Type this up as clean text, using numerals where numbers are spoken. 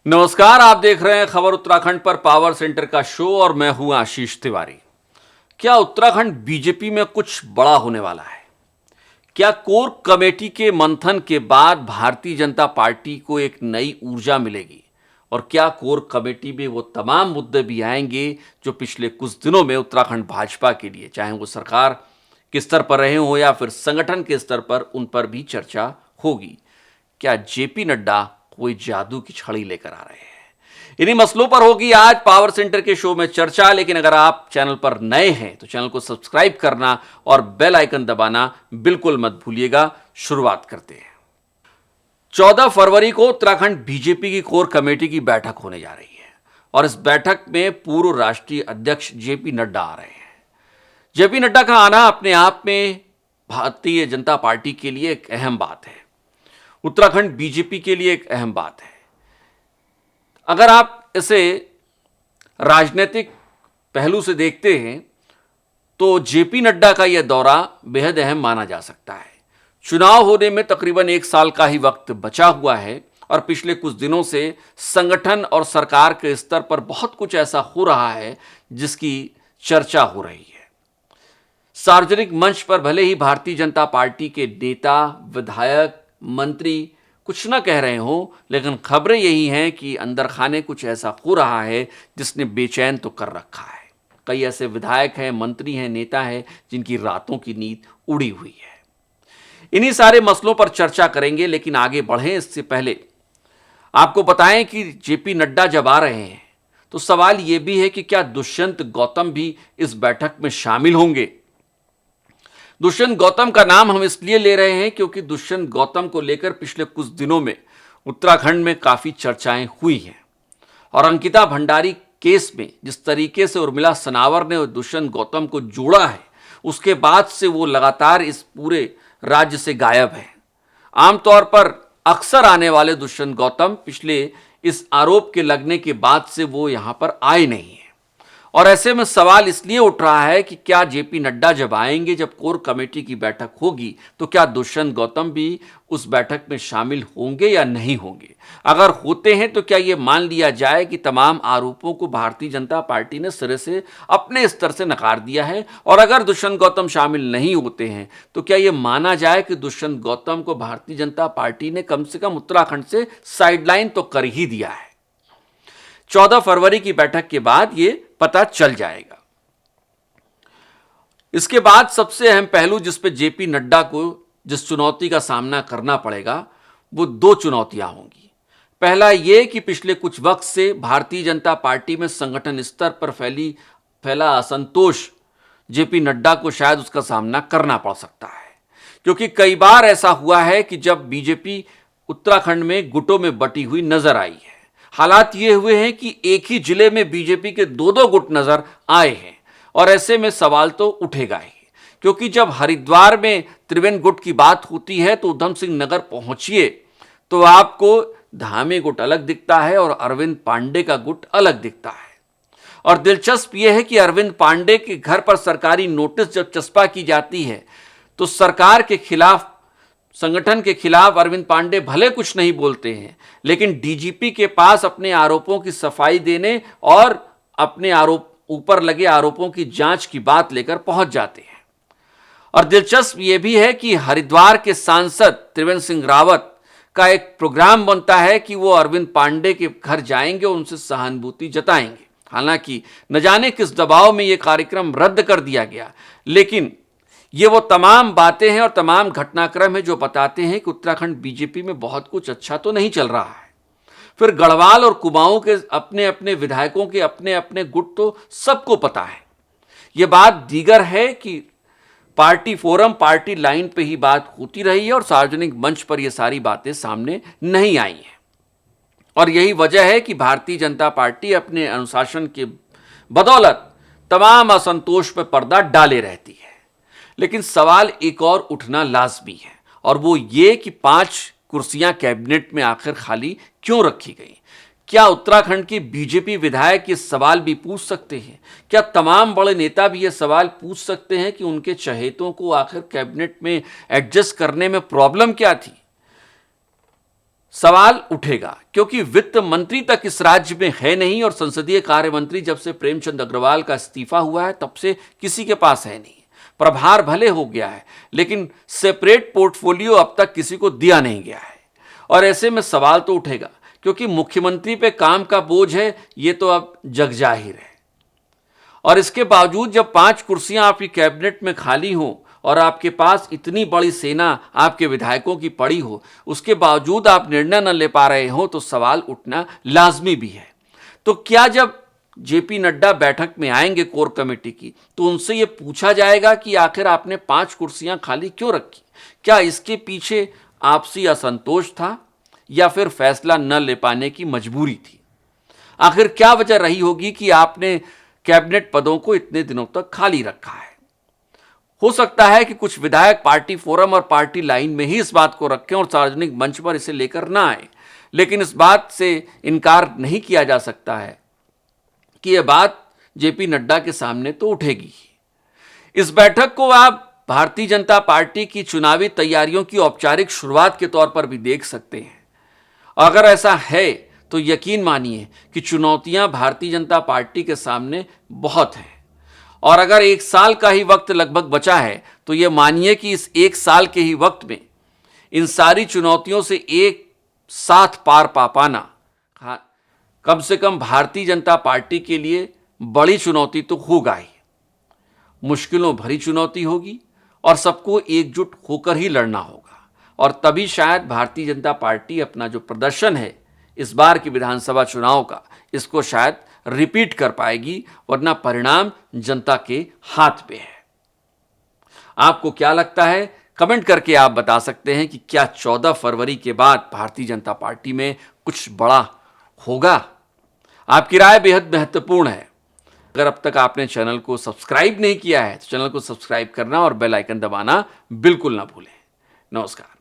नमस्कार, आप देख रहे हैं खबर उत्तराखंड पर पावर सेंटर का शो और मैं हूं आशीष तिवारी। क्या उत्तराखंड बीजेपी में कुछ बड़ा होने वाला है? क्या कोर कमेटी के मंथन के बाद भारतीय जनता पार्टी को एक नई ऊर्जा मिलेगी? और क्या कोर कमेटी में वो तमाम मुद्दे भी आएंगे जो पिछले कुछ दिनों में उत्तराखंड भाजपा के लिए, चाहे वो सरकार के स्तर पर रहे हो या फिर संगठन के स्तर पर, उन पर भी चर्चा होगी? क्या जेपी नड्डा कोई जादू की छड़ी लेकर आ रहे हैं? इन्हीं मसलों पर होगी आज पावर सेंटर के शो में चर्चा। लेकिन अगर आप चैनल पर नए हैं तो चैनल को सब्सक्राइब करना और बेल आइकन दबाना बिल्कुल मत भूलिएगा। शुरुआत करते हैं। 14 फरवरी को उत्तराखंड बीजेपी की कोर कमेटी की बैठक होने जा रही है और इस बैठक में पूर्व राष्ट्रीय अध्यक्ष जेपी नड्डा आ रहे हैं। जेपी नड्डा का आना अपने आप में भारतीय जनता पार्टी के लिए एक अहम बात है, उत्तराखंड बीजेपी के लिए एक अहम बात है। अगर आप इसे राजनीतिक पहलू से देखते हैं तो जेपी नड्डा का यह दौरा बेहद अहम माना जा सकता है। चुनाव होने में तकरीबन 1 साल का ही वक्त बचा हुआ है और पिछले कुछ दिनों से संगठन और सरकार के स्तर पर बहुत कुछ ऐसा हो रहा है जिसकी चर्चा हो रही है। सार्वजनिक मंच पर भले ही भारतीय जनता पार्टी के नेता, विधायक, मंत्री कुछ ना कह रहे हो, लेकिन खबरें यही हैं कि अंदर खाने कुछ ऐसा हो रहा है जिसने बेचैन तो कर रखा है। कई ऐसे विधायक हैं, मंत्री हैं, नेता हैं जिनकी रातों की नींद उड़ी हुई है। इन्हीं सारे मसलों पर चर्चा करेंगे, लेकिन आगे बढ़ें इससे पहले आपको बताएं कि जेपी नड्डा जब आ रहे हैं तो सवाल यह भी है कि क्या दुष्यंत गौतम भी इस बैठक में शामिल होंगे। दुष्यंत गौतम का नाम हम इसलिए ले रहे हैं क्योंकि दुष्यंत गौतम को लेकर पिछले कुछ दिनों में उत्तराखंड में काफी चर्चाएं हुई हैं और अंकिता भंडारी केस में जिस तरीके से उर्मिला सनावर ने दुष्यंत गौतम को जोड़ा है, उसके बाद से वो लगातार इस पूरे राज्य से गायब है। आमतौर पर अक्सर आने वाले दुष्यंत गौतम पिछले इस आरोप के लगने के बाद से वो यहां पर आए नहीं है और ऐसे में सवाल इसलिए उठ रहा है कि क्या जेपी नड्डा जब आएंगे, जब कोर कमेटी की बैठक होगी, तो क्या दुष्यंत गौतम भी उस बैठक में शामिल होंगे या नहीं होंगे। अगर होते हैं तो क्या यह मान लिया जाए कि तमाम आरोपों को भारतीय जनता पार्टी ने सिरे से अपने स्तर से नकार दिया है, और अगर दुष्यंत गौतम शामिल नहीं होते हैं तो क्या यह माना जाए कि दुष्यंत गौतम को भारतीय जनता पार्टी ने कम से कम उत्तराखंड से साइडलाइन तो कर ही दिया है। 14 फरवरी की बैठक के बाद यह पता चल जाएगा। इसके बाद सबसे अहम पहलू जिस पे जेपी नड्डा को जिस चुनौती का सामना करना पड़ेगा वो 2 चुनौतियां होंगी। पहला यह कि पिछले कुछ वक्त से भारतीय जनता पार्टी में संगठन स्तर पर फैला असंतोष जेपी नड्डा को शायद उसका सामना करना पड़ सकता है, क्योंकि कई बार ऐसा हुआ है कि जब बीजेपी उत्तराखंड में गुटों में बटी हुई नजर आई है। हालात ये हुए हैं कि एक ही जिले में बीजेपी के 2-2 गुट नजर आए हैं और ऐसे में सवाल तो उठेगा ही, क्योंकि जब हरिद्वार में त्रिवेणी गुट की बात होती है तो उधम सिंह नगर पहुंचिए तो आपको धामी गुट अलग दिखता है और अरविंद पांडे का गुट अलग दिखता है। और दिलचस्प यह है कि अरविंद पांडे के घर पर सरकारी नोटिस जब चस्पा की जाती है तो सरकार के खिलाफ, संगठन के खिलाफ अरविंद पांडे भले कुछ नहीं बोलते हैं, लेकिन डीजीपी के पास अपने आरोपों की सफाई देने और अपने ऊपर लगे आरोपों की जांच की बात लेकर पहुंच जाते हैं। और दिलचस्प यह भी है कि हरिद्वार के सांसद त्रिवेंद्र सिंह रावत का एक प्रोग्राम बनता है कि वो अरविंद पांडे के घर जाएंगे और उनसे सहानुभूति जताएंगे। हालांकि न जाने किस दबाव में यह कार्यक्रम रद्द कर दिया गया, लेकिन ये वो तमाम बातें हैं और तमाम घटनाक्रम है जो बताते हैं कि उत्तराखंड बीजेपी में बहुत कुछ अच्छा तो नहीं चल रहा है। फिर गढ़वाल और कुमाऊं के अपने अपने विधायकों के अपने अपने गुट तो सबको पता है। ये बात दीगर है कि पार्टी फोरम, पार्टी लाइन पे ही बात होती रही है और सार्वजनिक मंच पर ये सारी बातें सामने नहीं आई हैं। और यही वजह है कि भारतीय जनता पार्टी अपने अनुशासन के बदौलत तमाम असंतोष पर पर्दा डाले रहती है। लेकिन सवाल एक और उठना लाजमी है और वो ये कि 5 कुर्सियां कैबिनेट में आखिर खाली क्यों रखी गई। क्या उत्तराखंड के बीजेपी विधायक ये सवाल भी पूछ सकते हैं? क्या तमाम बड़े नेता भी ये सवाल पूछ सकते हैं कि उनके चहेतों को आखिर कैबिनेट में एडजस्ट करने में प्रॉब्लम क्या थी? सवाल उठेगा क्योंकि वित्त मंत्री तक इस राज्य में है नहीं और संसदीय कार्य मंत्री जब से प्रेमचंद अग्रवाल का इस्तीफा हुआ है तब से किसी के पास है नहीं। प्रभार भले हो गया है लेकिन सेपरेट पोर्टफोलियो अब तक किसी को दिया नहीं गया है। और ऐसे में सवाल तो उठेगा क्योंकि मुख्यमंत्री पे काम का बोझ है, ये तो अब जग जाहिर है। और इसके बावजूद जब 5 कुर्सियां आपकी कैबिनेट में खाली हों और आपके पास इतनी बड़ी सेना आपके विधायकों की पड़ी हो, उसके बावजूद आप निर्णय न ले पा रहे हो तो सवाल उठना लाजमी भी है। तो क्या जब जेपी नड्डा बैठक में आएंगे कोर कमेटी की तो उनसे यह पूछा जाएगा कि आखिर आपने 5 कुर्सियां खाली क्यों रखी? क्या इसके पीछे आपसी असंतोष था या फिर फैसला न ले पाने की मजबूरी थी? आखिर क्या वजह रही होगी कि आपने कैबिनेट पदों को इतने दिनों तक खाली रखा है? हो सकता है कि कुछ विधायक पार्टी फोरम और पार्टी लाइन में ही इस बात को रखें और सार्वजनिक मंच पर इसे लेकर ना आए, लेकिन इस बात से इनकार नहीं किया जा सकता है कि यह बात जेपी नड्डा के सामने तो उठेगी। इस बैठक को आप भारतीय जनता पार्टी की चुनावी तैयारियों की औपचारिक शुरुआत के तौर पर भी देख सकते हैं। अगर ऐसा है तो यकीन मानिए कि चुनौतियां भारतीय जनता पार्टी के सामने बहुत हैं। और अगर 1 साल का ही वक्त लगभग बचा है तो यह मानिए कि इस 1 साल के ही वक्त में इन सारी चुनौतियों से एक साथ पार पा पाना कम से कम भारतीय जनता पार्टी के लिए बड़ी चुनौती तो होगा ही। मुश्किलों भरी चुनौती होगी और सबको एकजुट होकर ही लड़ना होगा और तभी शायद भारतीय जनता पार्टी अपना जो प्रदर्शन है इस बार की विधानसभा चुनाव का, इसको शायद रिपीट कर पाएगी, वरना परिणाम जनता के हाथ पे है। आपको क्या लगता है? कमेंट करके आप बता सकते हैं कि क्या 14 फरवरी के बाद भारतीय जनता पार्टी में कुछ बड़ा होगा? आपकी राय बेहद महत्वपूर्ण है। अगर अब तक आपने चैनल को सब्सक्राइब नहीं किया है तो चैनल को सब्सक्राइब करना और बेल आइकन दबाना बिल्कुल ना भूलें। नमस्कार।